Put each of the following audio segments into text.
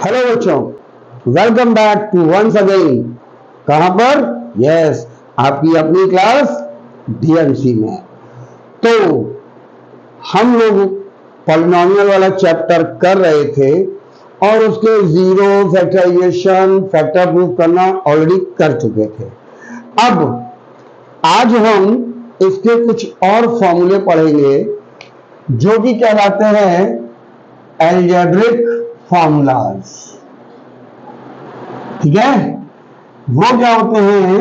Hello बच्चों, welcome back to once again. कहां पर? यस, आपकी अपनी क्लास डीएमसी में। तो हम लोग पॉलिनोमियल वाला चैप्टर कर रहे थे और उसके जीरो, फैक्टराइजेशन, फैक्टर प्रूफ करना ऑलरेडी कर चुके थे। अब आज हम इसके कुछ और फॉर्मूले पढ़ेंगे जो कि कहलाते हैं एल्जेब्रिक फॉर्मूलाज। ठीक है, वो क्या होते हैं?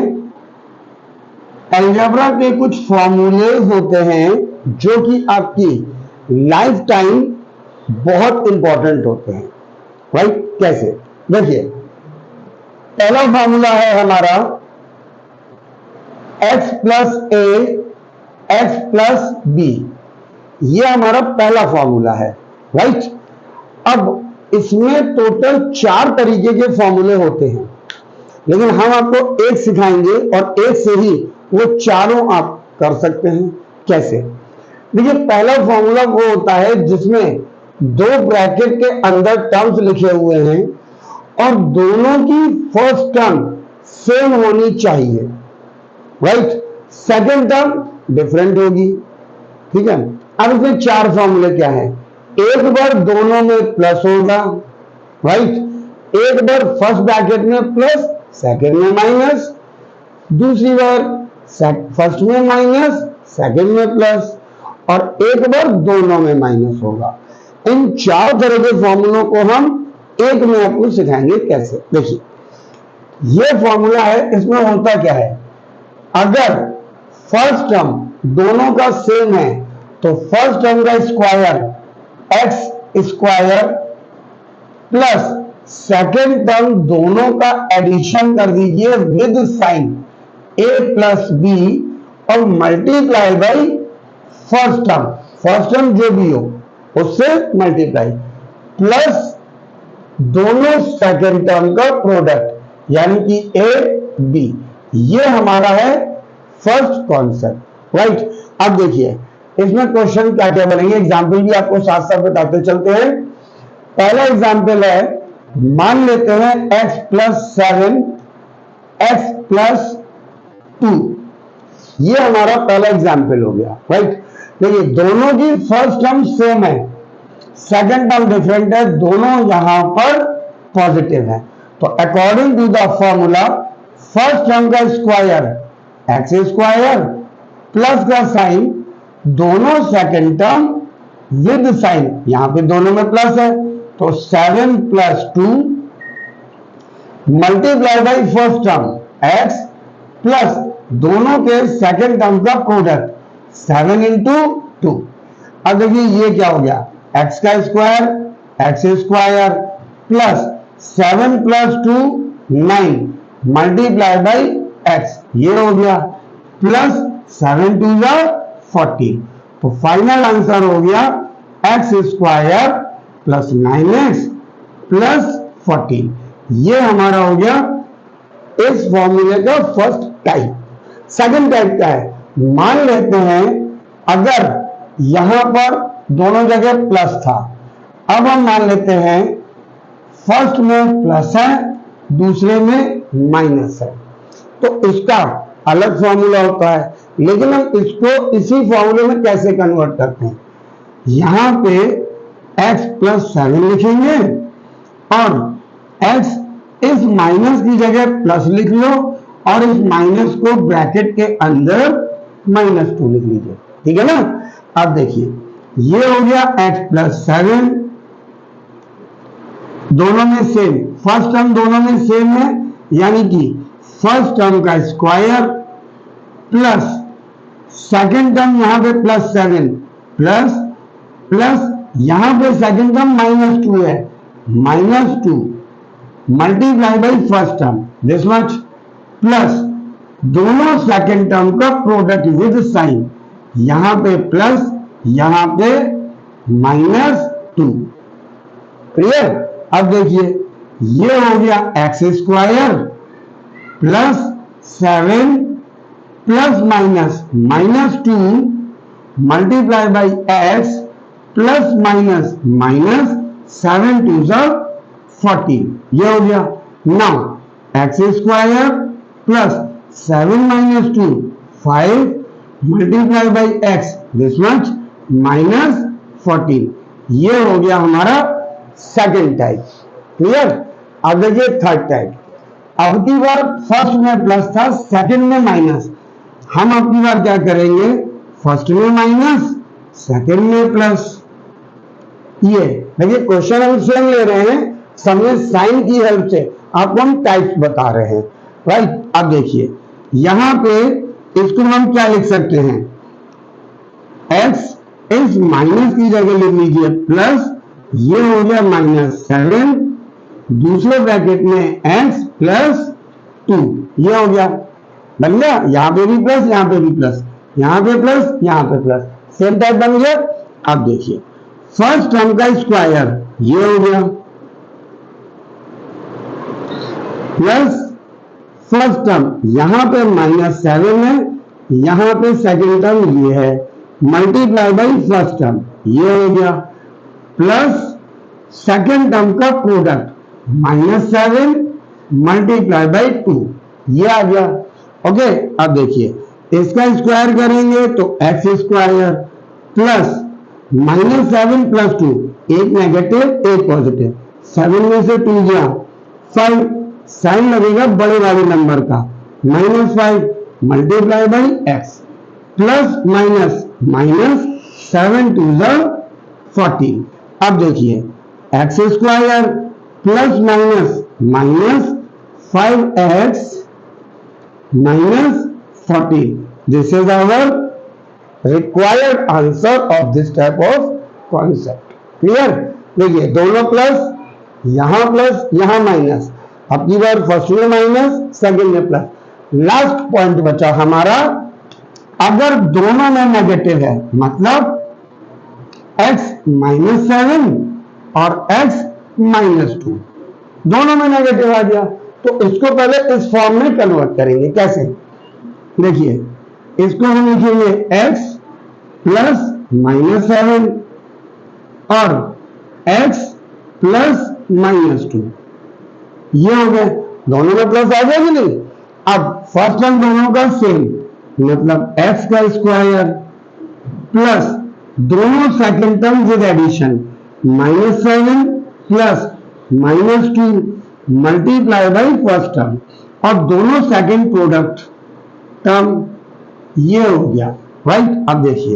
अलजेब्रा के कुछ फॉर्मूले होते हैं जो कि आपकी लाइफ टाइम बहुत इंपॉर्टेंट होते हैं। राइट? कैसे? देखिए, पहला फॉर्मूला है हमारा x प्लस ए एक्स प्लस बी। ये हमारा पहला फॉर्मूला है। राइट? अब इसमें टोटल 4 तरीके के फॉर्मूले होते हैं, लेकिन हम आपको एक सिखाएंगे और एक से ही वो चारों आप कर सकते हैं। कैसे? देखिए, पहला फॉर्मूला वो होता है जिसमें 2 ब्रैकेट के अंदर टर्म्स लिखे हुए हैं और दोनों की फर्स्ट टर्म सेम होनी चाहिए। राइट? सेकंड टर्म डिफरेंट होगी। ठीक है, अब इसमें 4 फॉर्मूले क्या है? एक बार दोनों में प्लस होगा। राइट? एक बार फर्स्ट ब्रैकेट में प्लस, सेकंड में माइनस, दूसरी बार फर्स्ट में माइनस, सेकंड में प्लस, और एक बार दोनों में माइनस होगा। इन 4 तरह के फॉर्मूलों को हम एक में आपको सिखाएंगे कैसे। देखिए, ये फॉर्मूला है, इसमें होता क्या है? अगर फर्स्ट टर्म दोनों का सेम है तो फर्स्ट टर्म का square x square plus second term दोनों का एडिशन कर दीजिए with sign A plus B और मल्टीप्लाई बाई फर्स्ट टर्म जो भी हो उससे मल्टीप्लाई प्लस दोनों सेकेंड टर्म का प्रोडक्ट यानी कि ए बी। ये हमारा है फर्स्ट कॉन्सेप्ट। राइट? अब देखिए, इसमें क्वेश्चन क्या क्या बनेंगे, एग्जाम्पल भी आपको साथ साथ बताते चलते हैं। पहला एग्जाम्पल है, मान लेते हैं x प्लस 7 x प्लस 2। ये हमारा पहला एग्जाम्पल हो गया। राइट? देखिए, दोनों की फर्स्ट टर्म सेम है, सेकंड टर्म डिफरेंट है, दोनों यहां पर पॉजिटिव है। तो according to the formula first term का स्क्वायर एक्स स्क्वायर प्लस का साइन दोनों सेकंड टर्म विद साइन, यहां पे दोनों में प्लस है तो 7 plus 2 multiply by first term x plus दोनों के सेकंड टर्म का प्रोडक्ट 7 इंटू 2। अब देखिए, ये क्या हो गया? x का square x square plus 7 plus 2 9 multiply by x, ये हो गया प्लस 7 टू 40। तो फाइनल आंसर हो गया x square plus 9x plus 14। ये हमारा हो गया इस फॉर्मूले का फर्स्ट टाइप। सेकंड टाइप क्या है? मान लेते हैं अगर यहां पर दोनों जगह प्लस था, अब हम मान लेते हैं फर्स्ट में प्लस है, दूसरे में माइनस है, तो इसका अलग फॉर्मूला होता है, लेकिन हम इसको इसी फॉर्मूले में कैसे कन्वर्ट करते हैं? यहां पे x प्लस 7 लिखेंगे और x इस माइनस की जगह प्लस लिख लो और इस माइनस को ब्रैकेट के अंदर -2 लिख लीजिए। ठीक है ना? अब देखिए, ये हो गया x प्लस 7, दोनों में सेम, फर्स्ट टर्म दोनों में सेम है, यानी कि फर्स्ट टर्म का स्क्वायर प्लस सेकेंड टर्म यहां पे प्लस 7 प्लस प्लस यहां पे सेकेंड टर्म -2 है, -2 multiply by first term this much plus दोनों सेकेंड टर्म का प्रोडक्ट विद साइन, यहां पे प्लस यहां पे -2। क्लियर? अब देखिए, ये हो गया x square plus 7 plus -2 multiply by x plus minus 7 two 14, ये हो गया। Now x square plus 7 minus 2 5 multiply by x this much minus 14, ये हो गया हमारा सेकंड टाइप। क्लियर? अब देखिए थर्ड टाइप। अब की बार फर्स्ट में प्लस था, सेकंड में माइनस। हम अब की बार क्या करेंगे, फर्स्ट में माइनस सेकंड में प्लस। ये देखिए क्वेश्चन हम सेम ले रहे हैं, सबने साइन की हेल्प से आपको हम टाइप्स बता रहे हैं, राइट। अब देखिए यहां पे इसको हम क्या लिख सकते हैं, x इस माइनस की जगह लिख लीजिए प्लस, ये हो गया -7, दूसरे ब्रैकेट में x प्लस 2, ये हो गया, बन गया। यहां पे भी प्लस, यहां पे भी प्लस, यहां पे प्लस, यहां पे प्लस, सेम टाइप बन गया। अब देखिए फर्स्ट टर्म का स्क्वायर ये हो गया प्लस फर्स्ट टर्म, यहां पे -7 है, यहां पे सेकंड टर्म ये है, मल्टीप्लाई बाई फर्स्ट टर्म ये हो गया, प्लस सेकंड टर्म का प्रोडक्ट -7 मल्टीप्लाई बाई 2, ये आ गया। ओके, अब देखिए इसका स्क्वायर करेंगे तो एक्स स्क्वायर प्लस -7 प्लस 2, एक नेगेटिव एक पॉजिटिव, 7 में से 2 गया 5, साइन लगेगा बड़े वाले नंबर का, -5 multiply by x plus minus minus 7 2 14। अब देखिए x square plus minus minus 5x minus 14, this is our required answer of this type of concept. Clear? देखिए दोनों प्लस, यहां प्लस यहां माइनस, अब की बार फर्स्ट में माइनस सेकंड में प्लस। लास्ट पॉइंट बचा हमारा, अगर दोनों में नेगेटिव है, मतलब x -7 और x -2 दोनों में नेगेटिव आ गया, तो इसको पहले इस फॉर्म में कन्वर्ट करेंगे। कैसे? देखिए इसको हम लिखेंगे x प्लस -7 और x प्लस -2, ये हो गए, दोनों में प्लस आ गया कि नहीं। अब फर्स्ट टर्म दोनों का सेम, मतलब x का स्क्वायर प्लस दोनों second term with addition -7 plus -2 multiply by first term, और दोनों सेकंड प्रोडक्ट टर्म ये हो गया, राइट। अब देखिए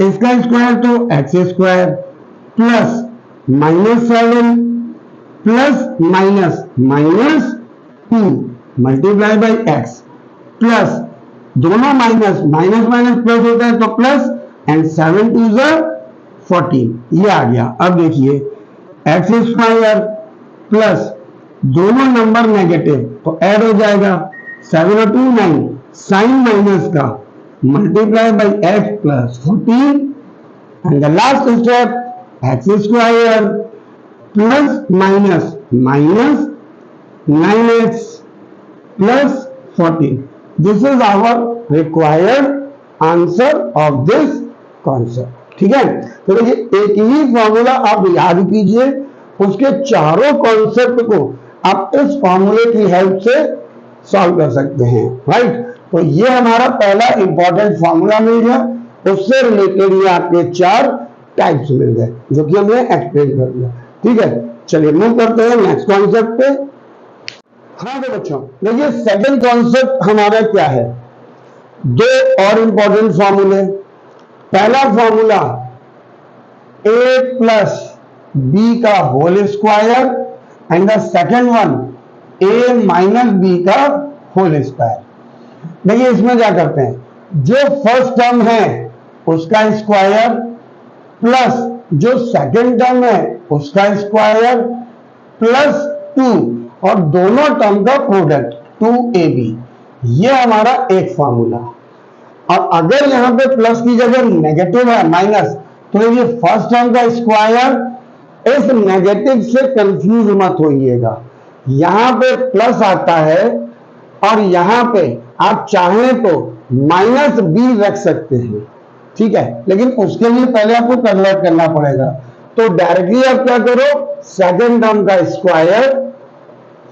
इसका स्क्वायर तो x square plus -7 plus minus minus 2 multiply by x plus दोनों माइनस माइनस माइनस प्लस होता है तो प्लस, एंड 7 2 14, ये आ गया। अब देखिए एक्स स्क्वायर प्लस दोनों नंबर नेगेटिव तो ऐड हो जाएगा, 7 और 2 9, साइन माइनस का multiply by x plus 14, and the last step x square plus minus minus 9x plus 14। This is our required answer of this concept. ठीक है, तो देखिए एक ही फॉर्मूला आप याद कीजिए, उसके चारों कॉन्सेप्ट को आप इस फॉर्मूले की हेल्प से सॉल्व कर सकते हैं, राइट। तो ये हमारा पहला इंपॉर्टेंट फॉर्मूला मिल गया, उससे रिलेटेड ये आपके 4 टाइप्स मिल गए जो कि हमने एक्सप्लेन कर दिया। ठीक है, चलिए मूव करते हैं नेक्स्ट कॉन्सेप्ट पे। हाँ तो बच्चों देखिए सेकंड कॉन्सेप्ट हमारा क्या है, 2 और इंपॉर्टेंट फॉर्मूले। पहला फॉर्मूला a प्लस b का whole square, and the second one a minus b का होल स्क्वायर। देखिए इसमें क्या करते हैं, जो फर्स्ट टर्म है उसका स्क्वायर प्लस जो सेकेंड टर्म है उसका स्क्वायर प्लस 2 और दोनों टर्म का प्रोडक्ट 2ab, ये हमारा एक फॉर्मूला। और अगर यहां पे प्लस की जगह नेगेटिव है माइनस, तो ये फर्स्ट टर्म का स्क्वायर, इस नेगेटिव से कंफ्यूज मत होइएगा, यहां पे प्लस आता है और यहां पे आप चाहें तो -b रख सकते हैं, ठीक है, लेकिन उसके लिए पहले आपको कन्वर्ट करना पड़ेगा। तो तो डायरेक्टली आप क्या करो, सेकंड टर्म का स्क्वायर,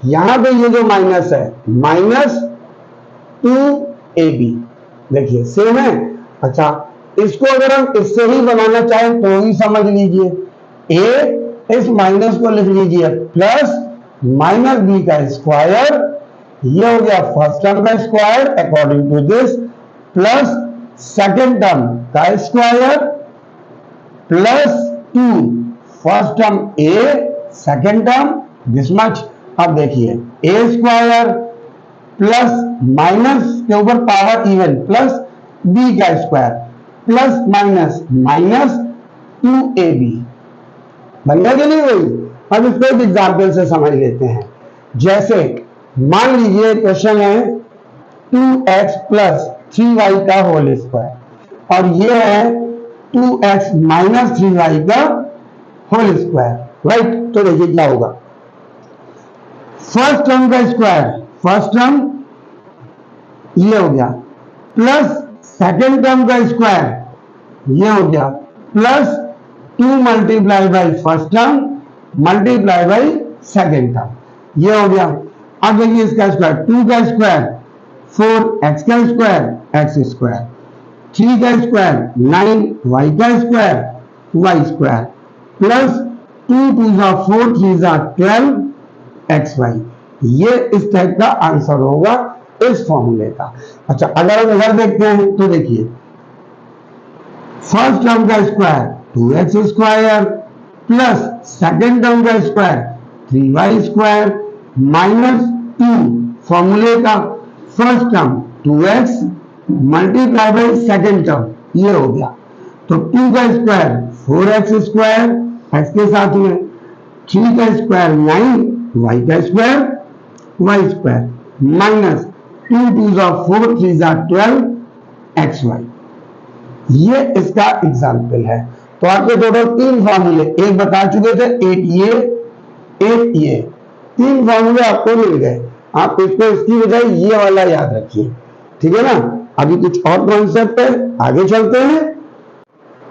यहां पे ये जो माइनस है माइनस 2ab, देखिए सेम है। अच्छा, इसको अगर हम इससे ही बनाना चाहें तो ही समझ लीजिए, a इस माइनस को लिख लीजिए प्लस माइनस b का स्क्वायर, ये हो गया फर्स्ट टर्म का square according to this, plus second term का square plus 2 first term a, second term this much. अब देखिए a स्क्वायर प्लस माइनस के ऊपर पावर इवन प्लस b का square plus minus minus 2ab, बन गया कि नहीं भाई। अब इसको एक एग्जाम्पल से समझ लेते हैं। जैसे मान लीजिए क्वेश्चन है 2x प्लस 3y का होल स्क्वायर और ये है 2x माइनस 3y का होल स्क्वायर, राइट। तो देखिए क्या होगा, फर्स्ट टर्म का स्क्वायर, फर्स्ट टर्म ये हो गया प्लस सेकेंड टर्म का स्क्वायर ये हो गया plus 2 multiply by first term multiply by second term, ये हो गया। अब देखिए इसका स्क्वायर, 2 का स्क्वायर 4x का स्क्वायर x स्क्वायर, 3 का स्क्वायर 9y का square y square plus 2 2 4 3 12xy, ये इस टाइप का आंसर होगा इस फॉर्मूले का। अच्छा, अगर हम इधर देखते हैं तो देखिए फर्स्ट टर्म का square 2x square plus second term का स्क्वायर 3y स्क्वायर माइनस 2 फॉर्मूले का first term 2x multiply by second term, ये हो गया। तो 2 का स्क्वायर 4x स्क्वायर x के साथ में, 3 का स्क्वायर 9 y का square y square minus 2 2 4 3 12 xy, ये इसका एग्जाम्पल है। तो आपके टोटल 3 फॉर्मूले, एक बता चुके थे 8 ये 3 फॉर्मूले आपको मिल गए। आप इसको इसकी बजाय ये वाला याद रखिए, ठीक है ना। अभी कुछ और कॉन्सेप्ट है, आगे चलते हैं।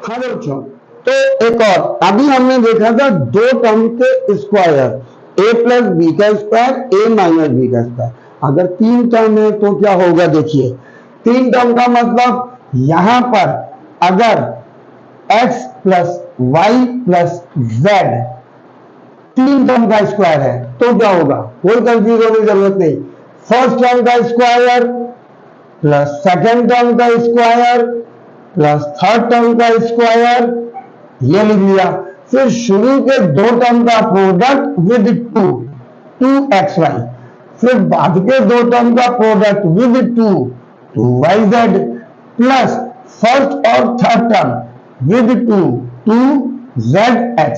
हाँ बच्चों, तो एक और, अभी हमने देखा था 2 टर्म के स्क्वायर, a प्लस बी का स्क्वायर a माइनस बी का स्क्वायर। अगर 3 टर्म है तो क्या होगा, देखिए 3 टर्म का मतलब यहां पर अगर x plus y plus z 3 term का स्क्वायर है तो क्या होगा, कोई कंफ्यूज होने की जरूरत नहीं। फर्स्ट टर्म का स्क्वायर प्लस सेकेंड टर्म का स्क्वायर प्लस थर्ड टर्म का स्क्वायर, ये लिख लिया। फिर शुरू के 2 टर्म का प्रोडक्ट विद 2xy, फिर बाद के 2 टर्म का product with 2yz plus first और थर्ड टर्म विद 2zx,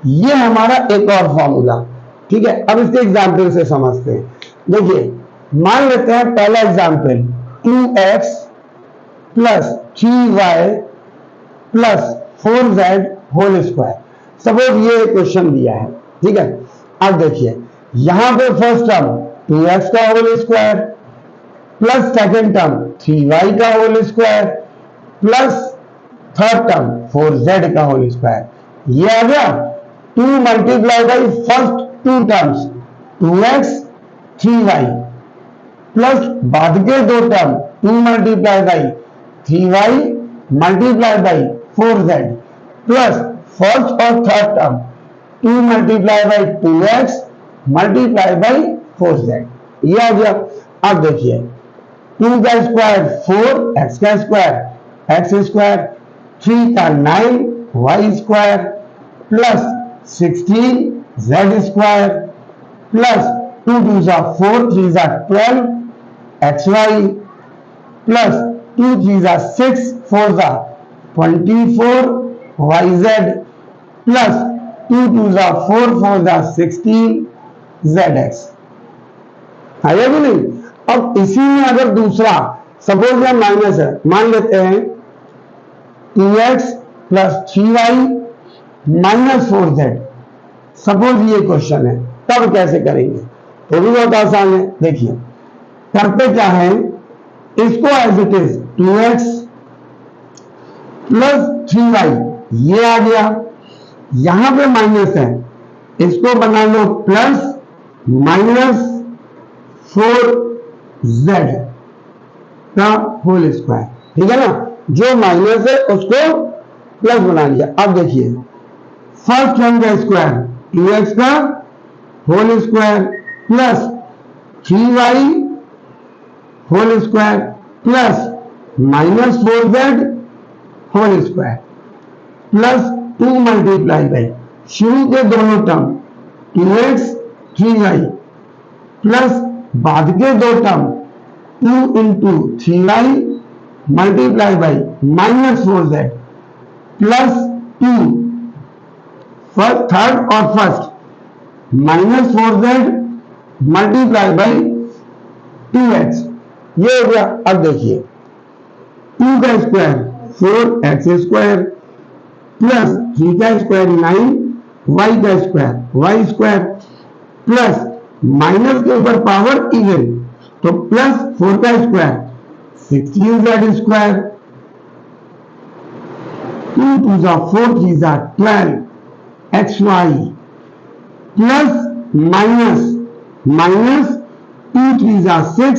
ये हमारा एक और फॉर्मूला, ठीक है। अब इसके एग्जाम्पल से समझते हैं। देखिए मान लेते हैं पहला example 2x plus 3y plus 4z whole square. Suppose ये क्वेश्चन दिया है, ठीक है। अब देखिए यहां पे फर्स्ट टर्म 2x का whole square plus second term 3y का whole square plus third term 4z का होल स्क्वायर, ये आ गया। 2 multiply by first 2 terms 2x 3y plus बाद के 2 term 2 multiply by 3y multiply by 4z plus first और third term 2 multiply by 2x multiply by 4z, ये आ गया। अब देखिए 2 का स्क्वायर 4 x का स्क्वायर x स्क्वायर, 3 का 9 y square plus 16 z square plus 2 2 4 3 12 xy plus 2 3 6 4 24 yz plus 2 2 4 4 16 zx, आया भी नहीं। अब इसी में अगर दूसरा सपोज यह माइनस है, मान लेते हैं 2x plus 3y minus 4z, suppose ये क्वेश्चन है, तब कैसे करेंगे, वो भी बहुत आसान है। देखिए करते क्या है, इसको as it is 2x plus 3y ये आ गया यहां पे माइनस है, इसको बना लो प्लस -4z का होल स्क्वायर, ठीक है ना। जो माइनस है उसको प्लस बना लिया। अब देखिए फर्स्ट टर्म का स्क्वायर 2x का whole square plus 3y whole square plus -4z whole square plus 2 multiply by शुरू के दोनों टर्म 2x 3y प्लस बाद के दो term 2 into 3y multiply by -4z plus 2 third और first -4z multiply by 2x, ये हो गया। अब देखिए 2 का स्क्वायर 4x स्क्वायर प्लस 3 का स्क्वायर 9 y का square y square plus minus के ऊपर पावर इवन तो प्लस 4 का square 16z square 2 2 4 3 12 xy plus minus 2 3 6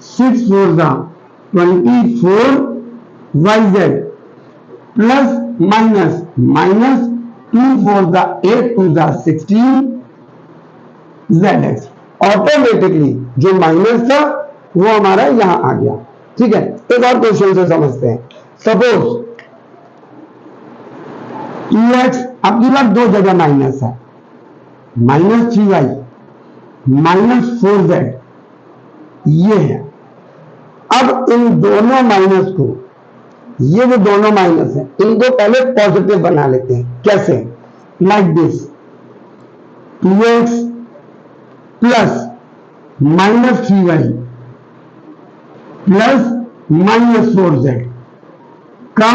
6 4 24 yz plus minus 2 4 8 2 16 zx। Automatically जो माइनस था वो हमारा यहां आ गया, ठीक है। एक और क्वेश्चन से समझते हैं। सपोज 2x, अब की बार दो जगह माइनस है, -3y -4z ये है। अब इन दोनों माइनस को, ये जो दोनों माइनस है इनको पहले पॉजिटिव बना लेते हैं। कैसे? Like this 2x plus -3y plus -4z का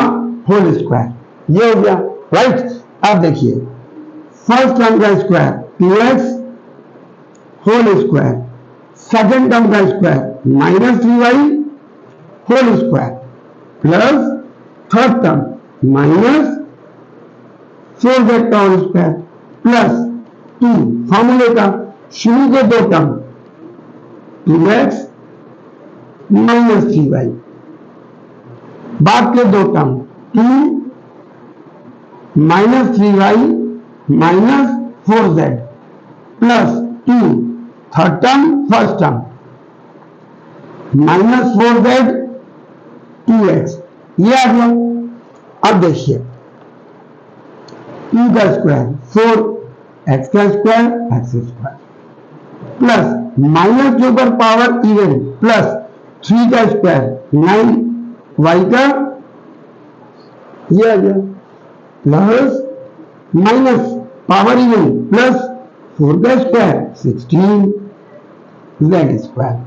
होल स्क्वायर, ये हो गया, राइट। अब देखिए फर्स्ट टर्म का square 2x whole square, second term का square -3y whole square plus third term -4z का होल स्क्वायर प्लस 2 फॉर्मूले का शुरू के दो टर्म 2x -3y बाद के दो term 2 -3y -4z plus 2 third term first term -4z 2x, ये आ गया। अब देखिए 2 का स्क्वायर 4x का square x square plus minus के ऊपर पावर इवन प्लस 3 का स्क्वायर 9y का, ये आ गया plus minus power even plus 4 का square 16 z square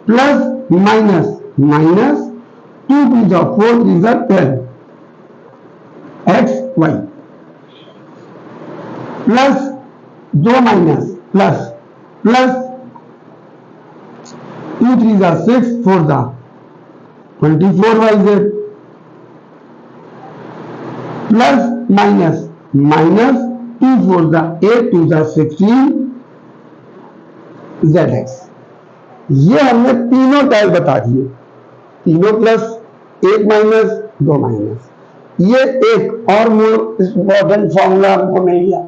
plus minus 2 3 4 3 12 x y plus 2 minus plus 2 3 6 4 24 yz plus minus 2 4 8 2 16 zx। ये हमने तीनों टाइप बता दिए, तीनों प्लस 1 माइनस 2 माइनस। ये एक और मोर इंपॉर्टेंट फॉर्मूला हमको मिल गया,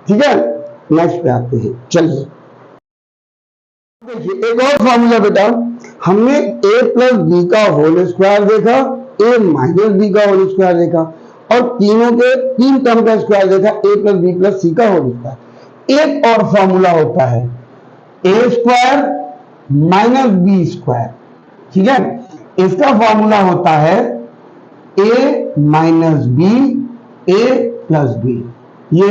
ठीक है। नेक्स्ट पे आते हैं, चलिए देखिए एक और फॉर्मूला बेटा। हमने a प्लस बी का होल स्क्वायर देखा, a माइनस बी का होल स्क्वायर देखा और तीनों के तीन टर्म का स्क्वायर देखा, a plus B plus C का होल स्क्वायर। एक और फॉर्मूला होता है a square minus B square, ठीक है। इसका फॉर्मूला होता है a minus B a plus B. ये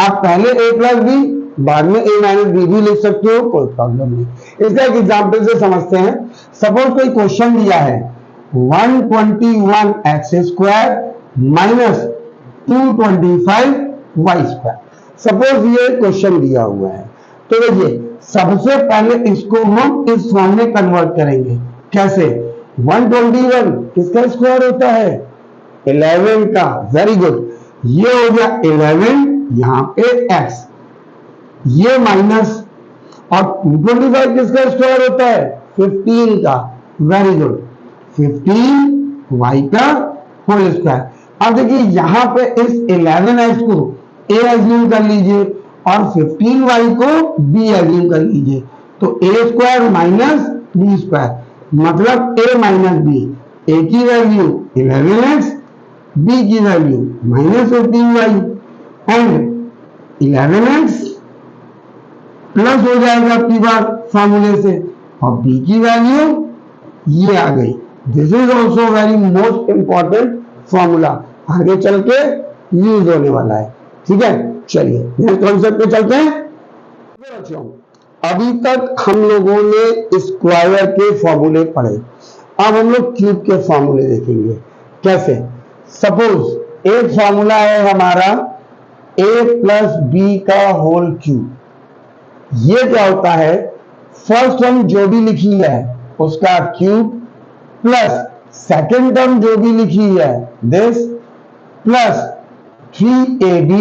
आप पहले a प्लस बी बाद में a माइनस बी भी लिख सकते हो, कोई प्रॉब्लम नहीं। इसका एक एग्जांपल से समझते हैं। सपोज कोई क्वेश्चन दिया है 121x square minus 225 y square. Suppose ये क्वेश्चन दिया हुआ है, तो देखिए सबसे पहले इसको हम इस फॉर्म में कन्वर्ट करेंगे। कैसे? 121 किसका स्क्वायर होता है? 11 का। Very good. ये हो गया 11, यहां पे x, ये माइनस, और 225 किसका स्क्वायर होता है? 15 का। वेरी गुड, 15y का होल स्क्वायर। अब देखिए यहां पे इस 11x को a एज्यूम कर लीजिए और 15y को b एज्यूम कर लीजिए, तो a square minus b square, मतलब a माइनस b, a की वैल्यू 11x, b की value minus 15y, and 11x plus हो जाएगा आपकी बार फॉर्मूले से, और b की वैल्यू ये आ गई। This is also very most important formula, आगे चल के यूज होने वाला है। ठीक है, चलिए नेक्स्ट कॉन्सेप्ट पे चलते हैं। बच्चों, अभी तक हम लोगों ने स्क्वायर के फॉर्मूले पढ़े, अब हम लोग क्यूब के फॉर्मूले देखेंगे। कैसे? सपोज एक फॉर्मूला है हमारा a प्लस बी का होल क्यूब। ये क्या होता है? फर्स्ट टर्म जो भी लिखी है उसका क्यूब, प्लस सेकेंड टर्म जो भी लिखी है दिस, प्लस 3ab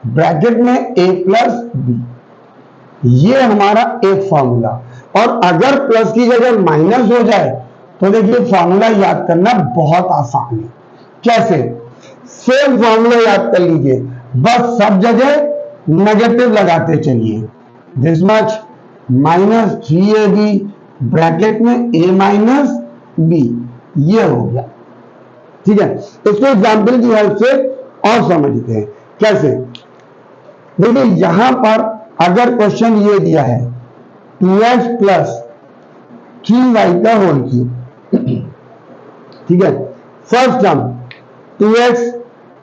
ब्रैकेट में a प्लस b। ये हमारा एक फॉर्मूला। और अगर प्लस की जगह माइनस हो जाए तो देखिए फॉर्मूला याद करना बहुत आसान है। कैसे? सेम फॉर्मूला याद कर लीजिए, बस सब जगह नेगेटिव लगाते चलिए। This much minus 3ab bracket में a माइनस b, ये हो गया। ठीक है, इसको एग्जाम्पल की हेल्प से और समझते हैं। कैसे? देखिए यहां पर अगर क्वेश्चन ये दिया है 2x प्लस 3y का होल क्यूब, ठीक है, first term 2x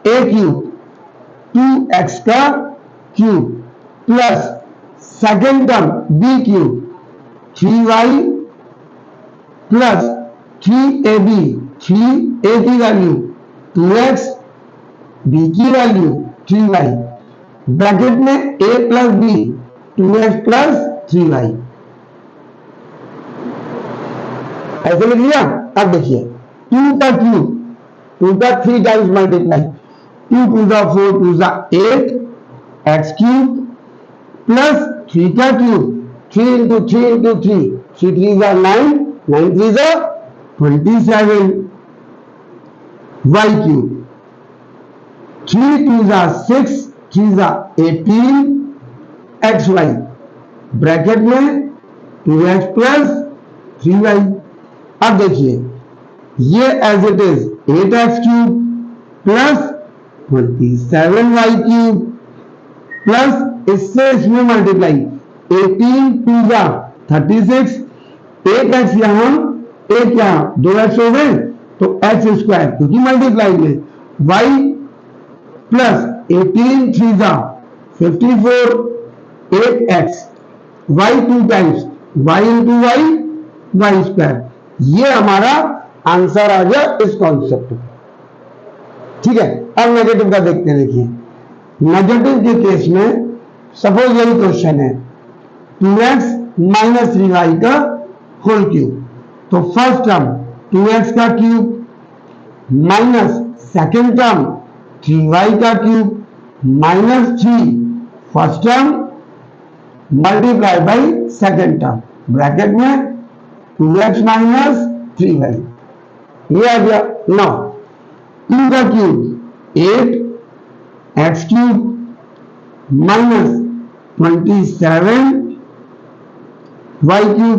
a cube, 2x का cube, plus second term b cube 3y plus 3ab, 3a की वैल्यू 2x, b की वैल्यू 3y, ब्रैकेट में a plus b, 2x plus 3y। ऐसे लिख लिया। अब देखिए 2 का क्यूब, 2 का 3 टाइम्स मल्टीप्लाई, 2 2 जा 4, 2 जा 8 x क्यूब, प्लस 3 का क्यूब, 3 इंटू 3 इंटू 3, 3 3 जा 9, 9 3 जा 27 y क्यूब, 3 2 जा 6, 3 जा 18 xy, ब्रैकेट में 2x प्लस 3y। अब देखिए ये as it is 8x cube plus 27y cube, plus इससे इसमें मल्टीप्लाई, 18 2 जा 36, 8x यहां 1 यहां 2x हो गए तो x स्क्वायर, क्योंकि मल्टीप्लाई में, y प्लस 18 3 जा 54, 8x, y 2 times y into y square. ये हमारा आंसर आ गया इस कॉन्सेप्ट। ठीक है, अब नेगेटिव का देखते हैं। देखिए नेगेटिव के केस में सपोज यही क्वेश्चन है 2x माइनस 3y का होल क्यूब, तो फर्स्ट टर्म 2x का cube minus second term 3y का cube minus 3 first term multiply by second term, bracket में 2x माइनस 3y, ये आ गया। नाउ 2 का cube 8 x cube minus 27 y cube,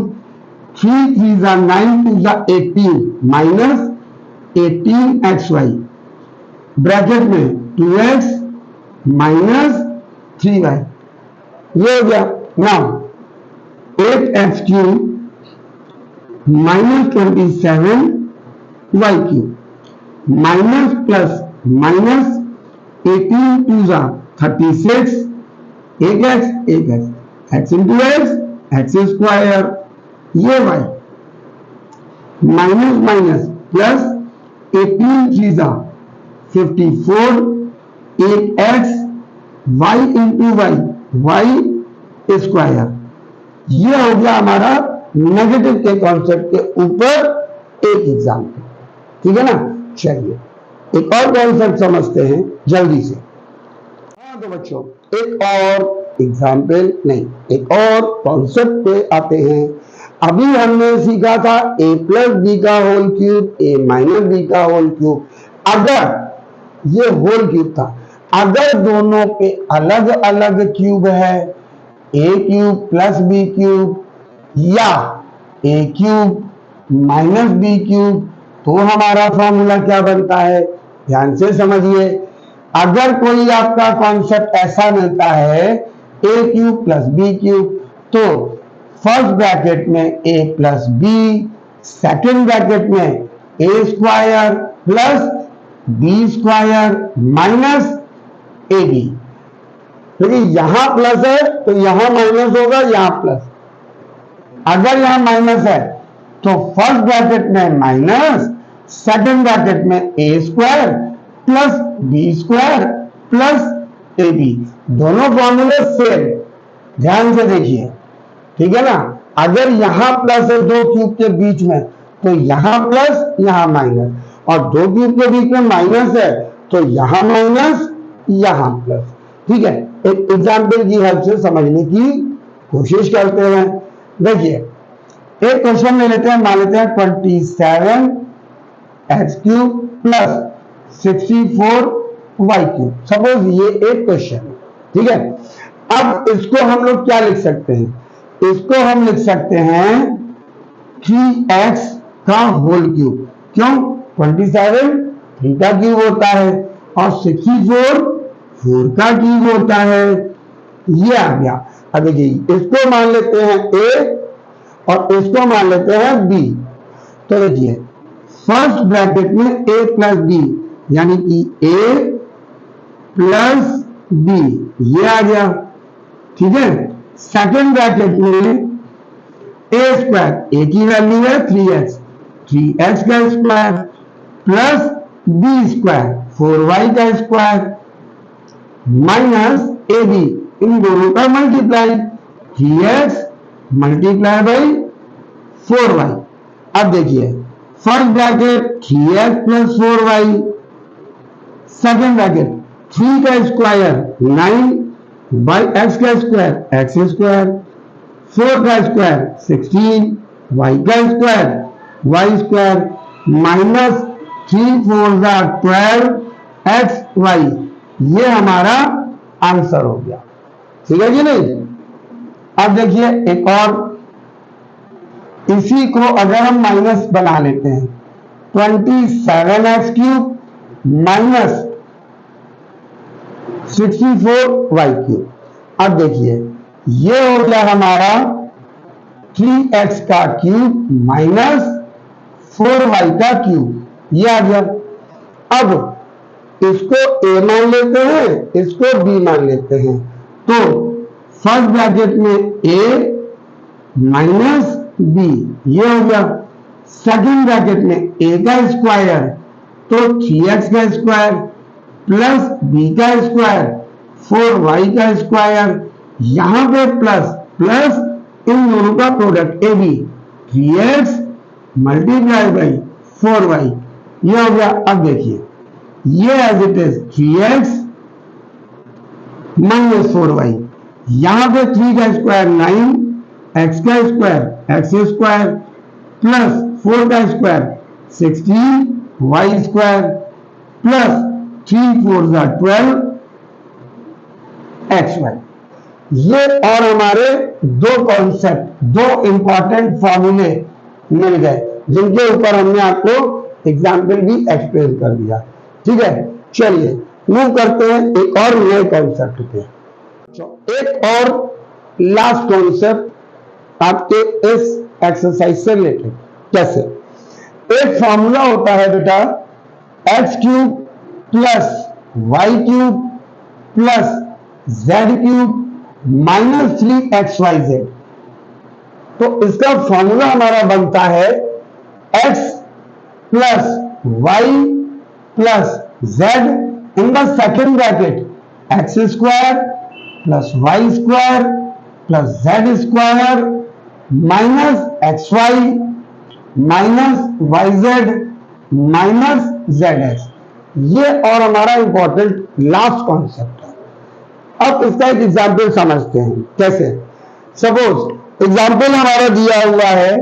3 3 जा 9, 2 जा 18 माइनस 18 xy, ब्रैकेट में 2x माइनस 3y, ये हो गया। Now 8x cube minus 27 y cube minus plus minus 18 2 जा 36, 1x 1x, x into x square, ये y माइनस माइनस प्लस 18 3 जा 54, 8x, y into y square. ये हो गया हमारा नेगेटिव के कॉन्सेप्ट के ऊपर एक एग्जाम्पल। ठीक है ना, चलिए एक और कॉन्सेप्ट समझते हैं जल्दी से। हाँ तो बच्चों एक और एग्जाम्पल नहीं, एक और कॉन्सेप्ट पे आते हैं। अभी हमने सीखा था a प्लस बी का whole cube, a minus B का होल क्यूब। अगर ये होल क्यूब था, अगर दोनों पे अलग अलग क्यूब है, a cube plus B cube या a cube minus B cube, तो हमारा फॉर्मूला क्या बनता है? ध्यान से समझिए। अगर कोई आपका कॉन्सेप्ट ऐसा मिलता है a cube plus B cube, तो फर्स्ट ब्रैकेट में a plus B, second bracket में a square plus B square minus A B. देखिए यहां प्लस है तो यहां माइनस होगा, यहां प्लस। अगर यहां माइनस है तो फर्स्ट ब्रैकेट में माइनस, सेकेंड ब्रैकेट में A square plus B square plus A B. दोनों फॉर्मूले सेम, ध्यान से देखिए, ठीक है ना। अगर यहां प्लस है दो क्यूब के बीच में, तो यहां प्लस यहां माइनस, और दो क्यूब के बीच में माइनस है तो यहां माइनस यहां प्लस। ठीक है, एक एग्जाम्पल की हेल्प से समझने की कोशिश करते हैं। देखिए एक क्वेश्चन ले लेते हैं, मान लेते हैं 27 x cube plus 64 y cube. Suppose ये एक क्वेश्चन है, ठीक है। अब इसको हम लोग क्या लिख सकते हैं? इसको हम लिख सकते हैं 3x का होल क्यूब। क्यों? 27 3 का क्यूब होता है और 64 4 का क्यूब होता है। ये आ गया। अब देखिए इसको मान लेते हैं a और इसको मान लेते हैं b। तो देखिए फर्स्ट ब्रैकेट में a प्लस बी, यानी कि a प्लस बी, ये आ गया, ठीक है। सेकेंड ब्रैकेट में a स्क्वायर, a की वैल्यू है 3x, 3x का square plus b square 4y का स्क्वायर माइनस ए बी, इन दोनों का multiply, 3x multiply by 4y। अब देखिए first bracket 3x plus 4y, second bracket 3 का स्क्वायर 9 बाई एक्स का स्क्वायर एक्स स्क्वायर, 4 का स्क्वायर 16, y का square y square minus 3 4 12 x y. ये हमारा आंसर हो गया, ठीक है कि नहीं। अब देखिए एक और, इसी को अगर हम माइनस बना लेते हैं, 27x cube minus 64y cube. अब देखिए ये हो गया हमारा 3x का क्यूब माइनस 4y का क्यूब, ये आ गया। अब इसको a मान लेते हैं, इसको b मान लेते हैं, तो फर्स्ट ब्रैकेट में a माइनस b, ये हो गया। सेकेंड ब्रैकेट में a का स्क्वायर, तो 3x का स्क्वायर प्लस b का स्क्वायर 4y का स्क्वायर, यहां पे प्लस प्लस इन दोनों का product ab, 3x multiply by 4y, ये हो गया। अब देखिए ये as it is 3x minus 4y, यहां पे 3 का स्क्वायर 9, x का स्क्वायर एक्स स्क्वायर प्लस 4 का square 16, y square plus 3 4 12 x y. ये और हमारे दो कॉन्सेप्ट, दो इंपॉर्टेंट फॉर्मूले मिल गए, जिनके ऊपर हमने आपको एग्जाम्पल भी एक्सप्लेन कर दिया, ठीक है। चलिए मूव करते हैं एक और नए कॉन्सेप्ट पे। एक और लास्ट कॉन्सेप्ट आपके इस एक्सरसाइज से रिलेटेड। कैसे? एक फॉर्मूला होता है बेटा x cube plus y cube plus z cube minus 3xyz। तो इसका फॉर्मूला हमारा बनता है x plus y plus z in the second bracket x square plus y square plus z square minus x y minus y z minus z x. ये और हमारा important last concept है। अब इसका एक एग्जाम्पल समझते हैं कैसे। सपोज एग्जाम्पल हमारा दिया हुआ है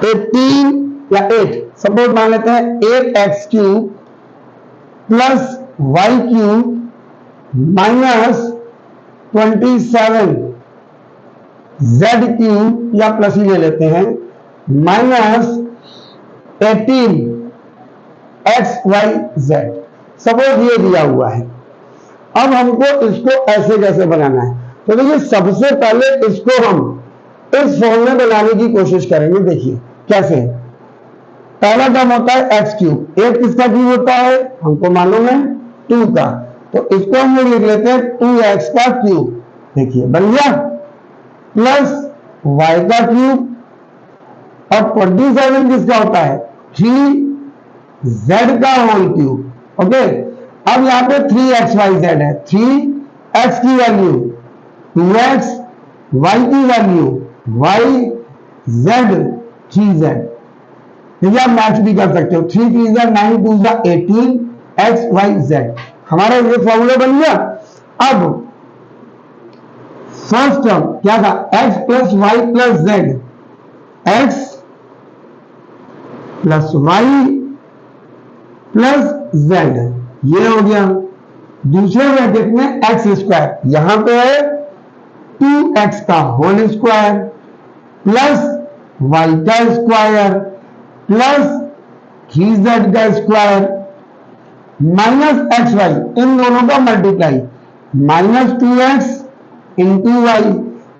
18 या 8, सपोज मान लेते हैं 8x³ plus y³ minus 27 z³ या प्लस ही ले लेते हैं माइनस 18 xyz। सपोज ये दिया हुआ है। अब हमको इसको ऐसे कैसे बनाना है, तो देखिए सबसे पहले इसको हम इस फॉर्म में बनाने की कोशिश करेंगे। देखिए कैसे। पहला टर्म होता है x³, 8 किसका क्यूब होता है हमको मालूम है 2 का, तो इसको हम लोग लिख लेते हैं 2x का क्यूब। देखिए बन गया, प्लस y का क्यूब, और 27 किसका होता है 3z का होल क्यूब। ओके, अब यहां पे 3xyz है, 3x की वैल्यू 2x, y की वैल्यू y, z 3z। देखिए आप मैच भी कर सकते हो, 3 3 9 2 18 x y z। हमारा ये फॉर्मूला बन गया। अब फर्स्ट टर्म क्या था, x plus y plus z, x plus y plus z, ये हो गया। दूसरे ब्रैकेट में एक्स स्क्वायर, यहां पे है 2x का होल स्क्वायर प्लस y का स्क्वायर प्लस 3z का स्क्वायर माइनस एक्स वाई, इन दोनों का multiply, minus 2x into Y,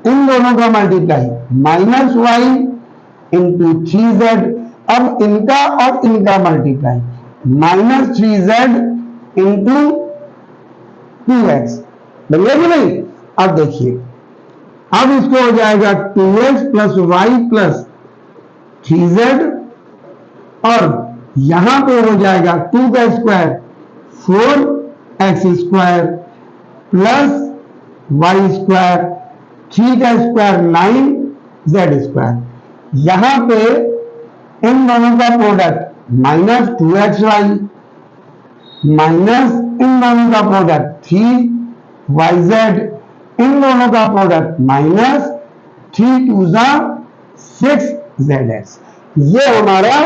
इन दोनों का multiply minus Y into 3z। अब इनका और इनका multiply minus 3z into 2x। बन गया कि नहीं। अब देखिए, अब इसको हो जाएगा 2x plus y plus 3z, और यहां पे हो जाएगा 2 का square 4x square plus y square, 3 का स्क्वायर 9z स्क्वायर। यहां पे इन दोनों का प्रोडक्ट माइनस 2xy माइनस इन दोनों का प्रोडक्ट 3yz, इन दोनों का प्रोडक्ट माइनस 3 2 6zx। ये हमारा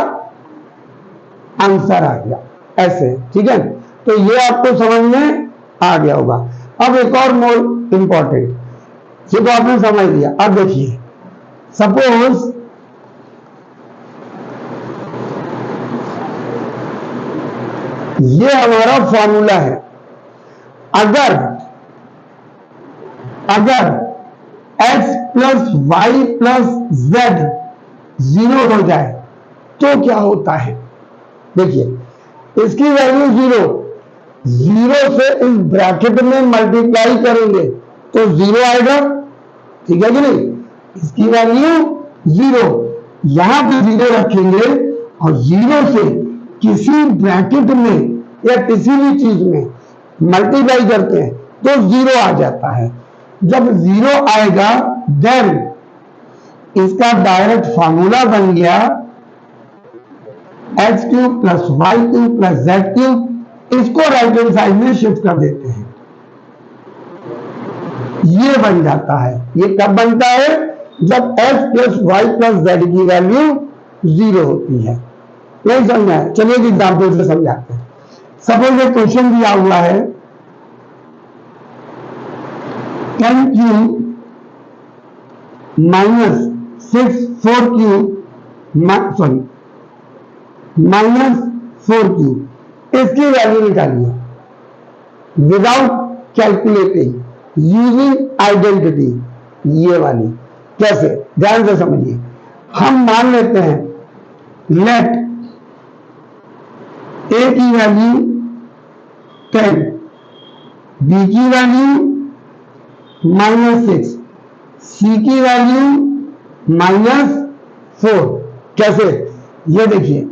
आंसर आ गया ऐसे, ठीक है। तो ये आपको समझ में आ गया होगा। अब एक और मोर इंपॉर्टेंट, ये तो आपने समझ लिया। अब देखिए, सपोज ये हमारा फॉर्मूला है। अगर x plus y plus z 0 हो जाए तो क्या होता है। देखिए इसकी वैल्यू 0 से इस ब्रैकेट में मल्टीप्लाई करेंगे तो 0 आएगा, ठीक है कि नहीं। इसकी वैल्यू 0, यहां पे 0 रखेंगे और 0 से किसी ब्रैकेट में या किसी भी चीज में मल्टीप्लाई करते हैं तो 0 आ जाता है। जब 0 आएगा देन इसका डायरेक्ट फॉर्मूला बन गया x³ plus y³ plus z³। इसको राइट हैंड साइड में शिफ्ट कर देते हैं, ये बन जाता है। ये कब बनता है, जब x plus y plus z की वैल्यू 0 होती है। नहीं समझा है, चलिए एक एग्जाम्पल से समझाते हैं। सपोज एक क्वेश्चन दिया हुआ है 10³ माइनस 4³ माइनस 4³, इसकी वैल्यू निकालिए विदाउट कैलकुलेटिंग यूजिंग आइडेंटिटी। ये वाली कैसे, ध्यान से समझिए। हम मान लेते हैं लेट a की वैल्यू 10, b की वैल्यू -6, c की वैल्यू -4। कैसे, ये देखिए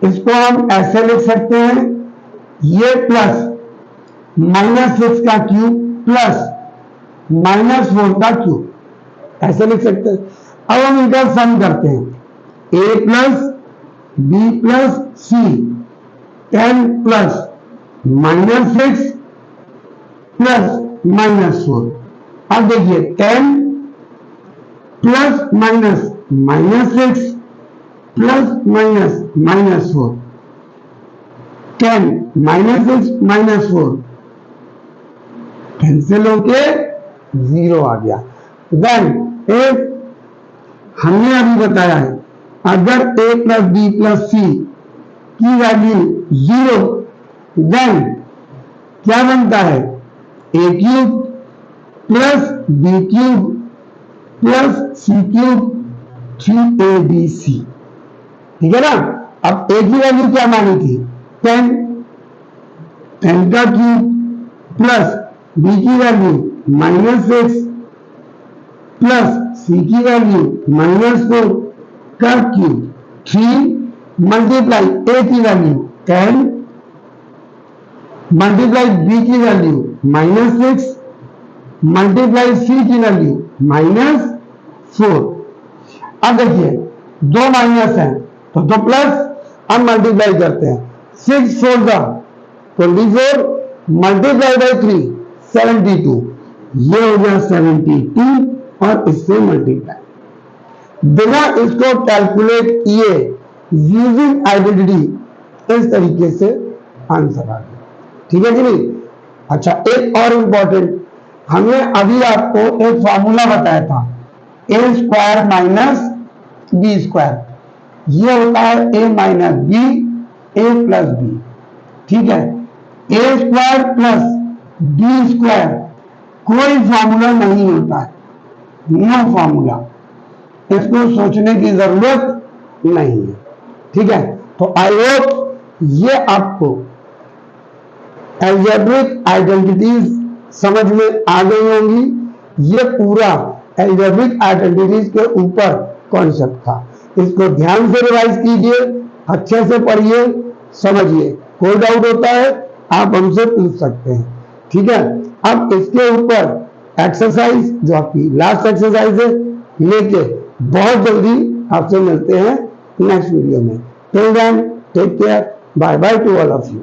इसको हम ऐसे लिख सकते हैं, ये प्लस -6 का क्यूब प्लस -4 का क्यूब, ऐसे लिख सकते हैं। अब हम इनका सम करते हैं, a plus B plus c 10 plus -6 plus -4। अब देखिए 10 प्लस -6 प्लस -4, 10 -6 -4 कैंसिल होके 0 आ गया। देन एक हमने अभी बताया है, अगर a plus B plus c की वैल्यू 0, देन क्या बनता है, a cube plus B cube plus c cube 3abc। ठीक है ना। अब a की वैल्यू क्या मानी थी, 10 का क्यूब प्लस b की वैल्यू -6 प्लस सी की वैल्यू -4 का क्यूब 3 मल्टीप्लाई a की वैल्यू 10 मल्टीप्लाई b की वैल्यू -6 मल्टीप्लाई सी की वैल्यू -4। अब देखिए दो माइनस है तो दो प्लस, अब मल्टीप्लाई करते हैं, 6 4 जा 24 मल्टीप्लाई बाई 3 72, ये हो गया 72 और इससे मल्टीप्लाई। बिना इसको कैलकुलेट किए यूजिंग आइडेंटिटी इस तरीके से आंसर आ गया। ठीक है कि नहीं। अच्छा एक और इंपॉर्टेंट, हमने अभी आपको एक फॉर्मूला बताया था, a square minus B square, ये होता है a minus B a plus b. ठीक है, a square plus B square कोई फॉर्मूला नहीं होता है, नो फॉर्मूला, इसको सोचने की जरूरत नहीं है। ठीक है, तो आई होप ये आपको अलजेब्रिक आइडेंटिटीज समझ में आ गई होंगी। ये पूरा अलजेब्रिक आइडेंटिटीज के ऊपर कॉन्सेप्ट था, इसको ध्यान से रिवाइज कीजिए, अच्छे से पढ़िए, समझिए। कोई डाउट होता है आप हमसे पूछ सकते हैं। ठीक है, अब इसके ऊपर एक्सरसाइज जो आपकी लास्ट एक्सरसाइज है लेके बहुत जल्दी आपसे मिलते हैं नेक्स्ट वीडियो में। Till then take care, bye bye to all of you.